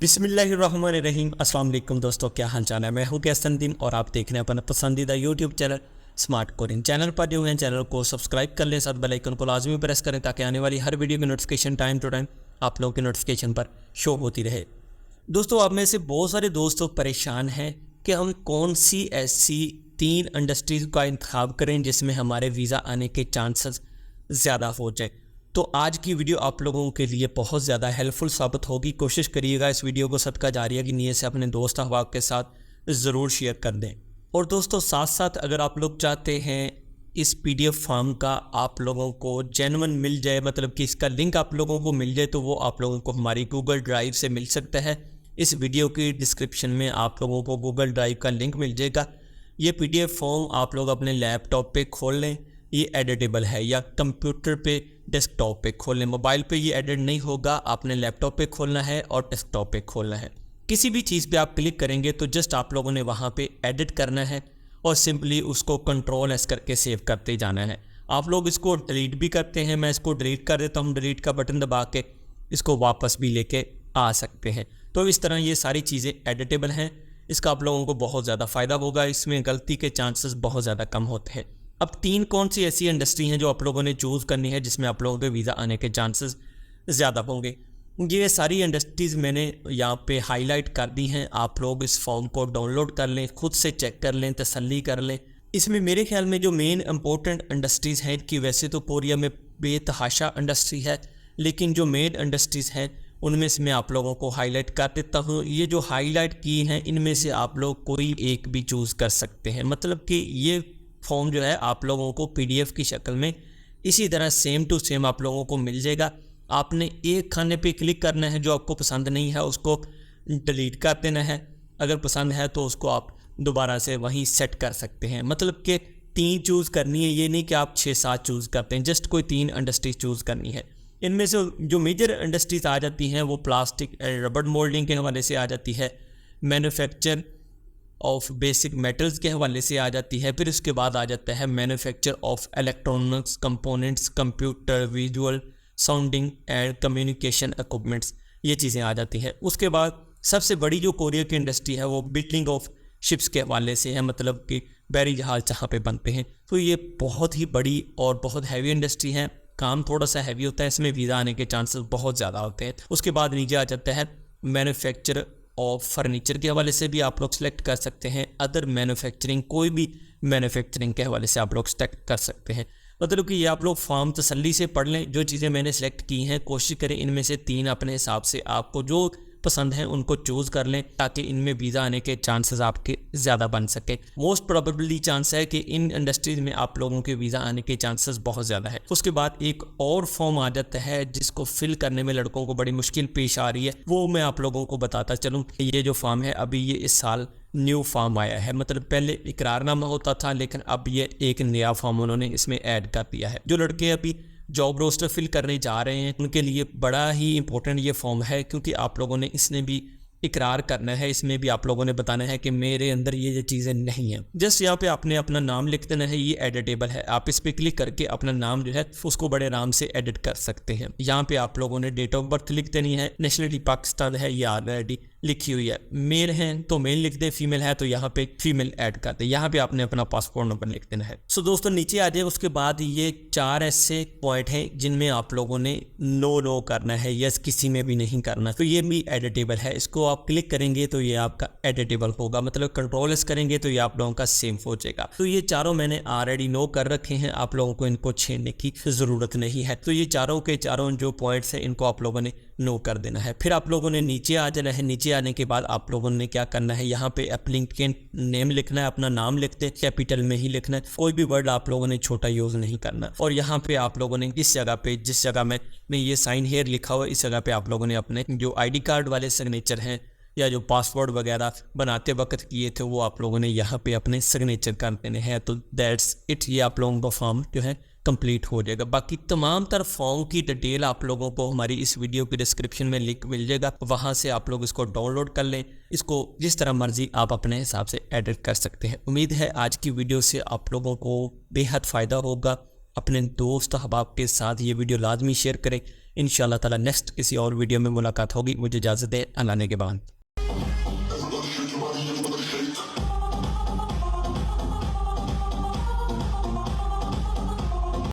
बिस्मिल्लाहिर्रहमानिर्रहीम। अस्सलाम वालेकुम दोस्तों, क्या हाल चाल है। मैं हूं कैसन दीन और आप देख रहे हैं अपना पसंदीदा YouTube channel smart Korean. Channel पर जो है चैनल को सब्सक्राइब कर लें, साथ बेल आइकन को लाजमी प्रेस करें ताकि आने वाली हर वीडियो की नोटिफिकेशन टाइम टू टाइम आप लोगों के नोटिफिकेशन पर शो होती रहे। दोस्तों, आप में से बहुत सारे दोस्तों परेशान हैं कि हम कौन सी ऐसी 3 इंडस्ट्रीज़ का इंतखाब करें जिसमें हमारे वीज़ा आने के चांसेस ज़्यादा हो जाए। तो आज की वीडियो आप लोगों के लिए बहुत ज़्यादा हेल्पफुल साबित होगी। कोशिश करिएगा इस वीडियो को सदका जारिया की नीयत से अपने दोस्त अहबाब के साथ ज़रूर शेयर कर दें। और दोस्तों, साथ साथ अगर आप लोग चाहते हैं इस PDF फॉर्म का आप लोगों को जेन्युइन मिल जाए, मतलब कि इसका लिंक आप लोगों को मिल जाए, तो वो आप लोगों को हमारी गूगल ड्राइव से मिल सकता है। इस वीडियो की डिस्क्रिप्शन में आप लोगों को गूगल ड्राइव का लिंक मिल जाएगा। ये PDF फॉर्म आप लोग अपने लैपटॉप पे खोल लें, ये एडिटेबल है, या कंप्यूटर पे डेस्कटॉप पे खोल लें। मोबाइल पे ये एडिट नहीं होगा, आपने लैपटॉप पे खोलना है और डेस्कटॉप पे खोलना है। किसी भी चीज़ पे आप क्लिक करेंगे तो जस्ट आप लोगों ने वहाँ पे एडिट करना है और सिंपली उसको कंट्रोल एस करके सेव करते जाना है। आप लोग इसको डिलीट भी करते हैं, मैं इसको डिलीट कर देता हूँ। डिलीट का बटन दबा के इसको वापस भी लेके आ सकते हैं। तो इस तरह ये सारी चीज़ें एडिटेबल हैं। इसका आप लोगों को बहुत ज़्यादा फ़ायदा होगा, इसमें गलती के चांसेस बहुत ज़्यादा कम होते हैं। अब 3 कौन सी ऐसी इंडस्ट्री हैं जो आप लोगों ने चूज़ करनी है जिसमें आप लोगों के वीज़ा आने के चांसेस ज़्यादा होंगे। ये सारी इंडस्ट्रीज़ मैंने यहाँ पे हाईलाइट कर दी हैं। आप लोग इस फॉर्म को डाउनलोड कर लें, खुद से चेक कर लें, तसल्ली कर लें। इसमें मेरे ख्याल में जो मेन इंपॉर्टेंट इंडस्ट्रीज़ हैं कि वैसे तो कोरिया में बेतहाशा इंडस्ट्री है, लेकिन जो मेन इंडस्ट्रीज़ हैं उनमें से मैं आप लोगों को हाईलाइट कर देता हूँ। ये जो हाईलाइट की हैं इनमें से आप लोग कोई एक भी चूज़ कर सकते हैं। मतलब कि ये फॉर्म जो है आप लोगों को PDF की शक्ल में इसी तरह सेम टू सेम आप लोगों को मिल जाएगा। आपने एक खाने पे क्लिक करना है, जो आपको पसंद नहीं है उसको डिलीट कर देना है, अगर पसंद है तो उसको आप दोबारा से वहीं सेट कर सकते हैं। मतलब कि 3 चूज़ करनी है, ये नहीं कि आप 6-7 चूज़ करते हैं, जस्ट कोई 3 इंडस्ट्रीज चूज़ करनी है। इनमें से जो मेजर इंडस्ट्रीज आ जाती हैं वो प्लास्टिक एंड रबड़ मोल्डिंग के हवाले से आ जाती है, मैन्युफैक्चर ऑफ बेसिक मेटल्स के हवाले से आ जाती है, फिर उसके बाद आ जाता है manufacture of electronics components, computer, visual, sounding and communication equipments, ये चीज़ें आ जाती हैं। उसके बाद सबसे बड़ी जो कोरिया की इंडस्ट्री है वो बिल्डिंग ऑफ शिप्स के हवाले से है, मतलब कि बैरी जहाज जहाँ पे बनते हैं। तो ये बहुत ही बड़ी और बहुत हैवी इंडस्ट्री है, काम थोड़ा सा हैवी होता है, इसमें वीज़ा आने के चांसेस बहुत ज़्यादा होते हैं। उसके बाद नीचे आ जाता है मैन्युफैक्चर और फर्नीचर के हवाले से भी आप लोग सेलेक्ट कर सकते हैं। अदर मैन्युफैक्चरिंग, कोई भी मैन्युफैक्चरिंग के हवाले से आप लोग सेलेक्ट कर सकते हैं। मतलब कि ये आप लोग फॉर्म तसल्ली से पढ़ लें। जो चीज़ें मैंने सेलेक्ट की हैं कोशिश करें इनमें से 3 अपने हिसाब से आपको जो पसंद है उनको चूज़ कर लें ताकि इनमें वीज़ा आने के चांसेस आपके ज़्यादा बन सके। मोस्ट प्रोबेबली चांस है कि इन इंडस्ट्रीज़ में आप लोगों के वीज़ा आने के चांसेस बहुत ज़्यादा है। उसके बाद एक और फॉर्म आ जाता है जिसको फिल करने में लड़कों को बड़ी मुश्किल पेश आ रही है, वो मैं आप लोगों को बताता चलूँ। ये जो फॉर्म है अभी ये इस साल न्यू फॉर्म आया है, मतलब पहले इकरारनामा होता था लेकिन अब ये एक नया फॉर्म उन्होंने इसमें ऐड कर दिया है। जो लड़के अभी जॉब रोस्टर फिल करने जा रहे हैं उनके लिए बड़ा ही इंपॉर्टेंट ये फॉर्म है, क्योंकि आप लोगों ने इसने भी इकरार करना है। इसमें भी आप लोगों ने बताना है कि मेरे अंदर ये चीज़ें नहीं हैं। जस्ट यहाँ पे आपने अपना नाम लिख देना है, ये एडिटेबल है। आप इस पर क्लिक करके अपना नाम जो है उसको बड़े आराम से एडिट कर सकते हैं। यहाँ पे आप लोगों ने डेट ऑफ बर्थ लिख देनी है। नेशनलिटी पाकिस्तान है, ये ऑलरेडी लिखी हुई है। मेल हैं तो मेल लिख दें, फीमेल है तो यहाँ पे फीमेल ऐड कर दें। यहाँ पे आपने अपना पासपोर्ट नंबर लिख देना है। सो दोस्तों नीचे आ जाए। उसके बाद ये 4 ऐसे पॉइंट हैं जिनमें आप लोगों ने नो करना है, यस किसी में भी नहीं करना। तो ये भी एडिटेबल है, इसको आप क्लिक करेंगे तो ये आपका एडिटेबल होगा, मतलब कंट्रोल एस करेंगे तो ये आप लोगों का सेम हो जाएगा। तो ये चारों मैंने ऑलरेडी नो कर रखे हैं, आप लोगों को इनको छेड़ने की ज़रूरत नहीं है। तो ये चारों के चारों जो पॉइंट्स हैं इनको आप लोगों ने नो कर देना है। फिर आप लोगों ने नीचे आ जाना है। नीचे आने के बाद आप लोगों ने क्या करना है, यहाँ पे एप्लीकेंट नेम लिखना है, अपना नाम लिखते कैपिटल में ही लिखना है, कोई भी वर्ड आप लोगों ने छोटा यूज़ नहीं करना। और यहाँ पे आप लोगों ने इस जगह पे, जिस जगह में ये साइन हेयर लिखा हुआ है, इस जगह पे आप लोगों ने अपने जो ID कार्ड वाले सिग्नेचर हैं या जो पासवर्ड वगैरह बनाते वक्त किए थे वो आप लोगों ने यहाँ पे अपने सिग्नेचर कर देने हैं। तो दैट्स इट, ये आप लोगों का फॉर्म जो है कंप्लीट हो जाएगा। बाकी तमाम तरह फॉर्म की डिटेल आप लोगों को हमारी इस वीडियो की डिस्क्रिप्शन में लिंक मिल जाएगा, वहाँ से आप लोग इसको डाउनलोड कर लें। इसको जिस तरह मर्जी आप अपने हिसाब से एडिट कर सकते हैं। उम्मीद है आज की वीडियो से आप लोगों को बेहद फ़ायदा होगा। अपने दोस्त अहबाब के साथ ये वीडियो लाजमी शेयर करें। इंशाल्लाह ताला नेक्स्ट किसी और वीडियो में मुलाकात होगी। मुझे इजाज़त दे, अल्लाह ने के बाद।